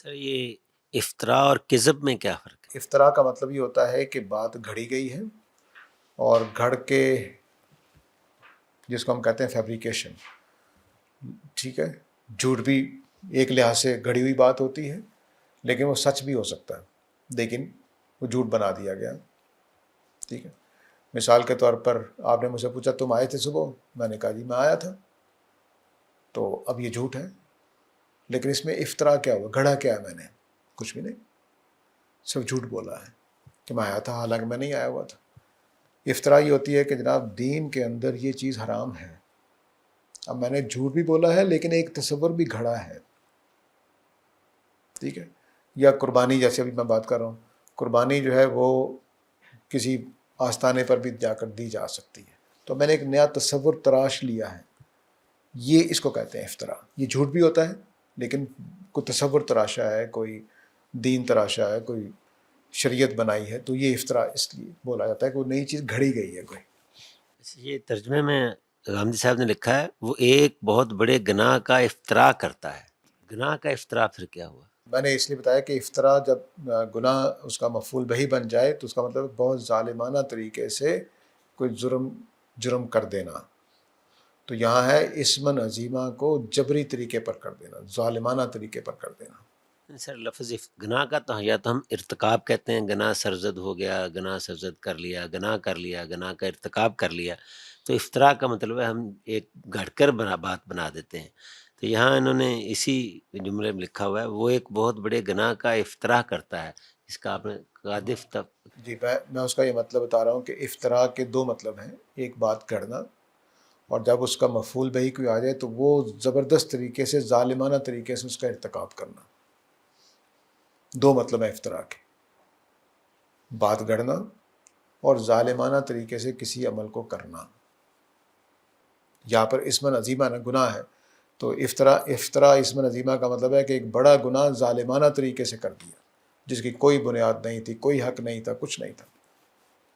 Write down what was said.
سر یہ افطرا اور کذب میں کیا فرق ہے؟ افطرا کا مطلب یہ ہوتا ہے کہ بات گھڑی گئی ہے اور گھڑ کے، جس کو ہم کہتے ہیں فیبریکیشن، ٹھیک ہے، جھوٹ بھی ایک لحاظ سے گھڑی ہوئی بات ہوتی ہے لیکن وہ سچ بھی ہو سکتا ہے، لیکن وہ جھوٹ بنا دیا گیا، ٹھیک ہے۔ مثال کے طور پر آپ نے مجھ سے پوچھا تم آئے تھے صبح، میں نے کہا جی میں آیا تھا، تو اب یہ جھوٹ ہے، لیکن اس میں افطرا کیا ہوا، گھڑا کیا ہے، میں نے کچھ بھی نہیں، صرف جھوٹ بولا ہے کہ میں آیا تھا حالانکہ میں نہیں آیا ہوا تھا۔ افطرا یہ ہوتی ہے کہ جناب دین کے اندر یہ چیز حرام ہے، اب میں نے جھوٹ بھی بولا ہے لیکن ایک تصور بھی گھڑا ہے، ٹھیک ہے۔ یا قربانی، جیسے ابھی میں بات کر رہا ہوں، قربانی جو ہے وہ کسی آستانے پر بھی جا کر دی جا سکتی ہے، تو میں نے ایک نیا تصور تراش لیا ہے، یہ اس کو کہتے ہیں افطرا۔ یہ جھوٹ بھی ہوتا ہے لیکن کوئی تصور تراشا ہے، کوئی دین تراشا ہے، کوئی شریعت بنائی ہے، تو یہ افطرا اس لیے بولا جاتا ہے کہ وہ نئی چیز گھڑی گئی ہے کوئی۔ یہ ترجمے میں غامدی صاحب نے لکھا ہے وہ ایک بہت بڑے گناہ کا افطرا کرتا ہے۔ گناہ کا افطرا پھر کیا ہوا؟ میں نے اس لیے بتایا کہ افطرا جب گناہ اس کا مفعول بہی بن جائے تو اس کا مطلب بہت ظالمانہ طریقے سے کوئی جرم کر دینا، تو یہاں ہے اسمن عظیمہ کو جبری طریقے پر کر دینا، ظالمانہ طریقے پر کر دینا۔ سر لفظ گناہ کا تو یا تو ہم ارتکاب کہتے ہیں، گناہ سرزد ہو گیا، گناہ سرزد کر لیا، گناہ کر لیا، گناہ کا ارتکاب کر لیا، تو افطرا کا مطلب ہے ہم ایک گھڑ کر بات بنا دیتے ہیں۔ تو یہاں انہوں نے اسی جملے میں لکھا ہوا ہے وہ ایک بہت بڑے گناہ کا افطرا کرتا ہے، اس کا آپ نے قاذف جی میں اس کا یہ مطلب بتا رہا ہوں کہ افطرا کے دو مطلب ہیں، ایک بات گھڑنا، اور جب اس کا مفعول بہی کوئی آ جائے تو وہ زبردست طریقے سے ظالمانہ طریقے سے اس کا ارتکاب کرنا، دو مطلب ہیں افطرا کے، بات گھڑنا اور ظالمانہ طریقے سے کسی عمل کو کرنا۔ یہاں پر اسمن عظیمہ نہ گناہ ہے، تو افطرا اسمن عظیمہ کا مطلب ہے کہ ایک بڑا گناہ ظالمانہ طریقے سے کر دیا جس کی کوئی بنیاد نہیں تھی، کوئی حق نہیں تھا، کچھ نہیں تھا۔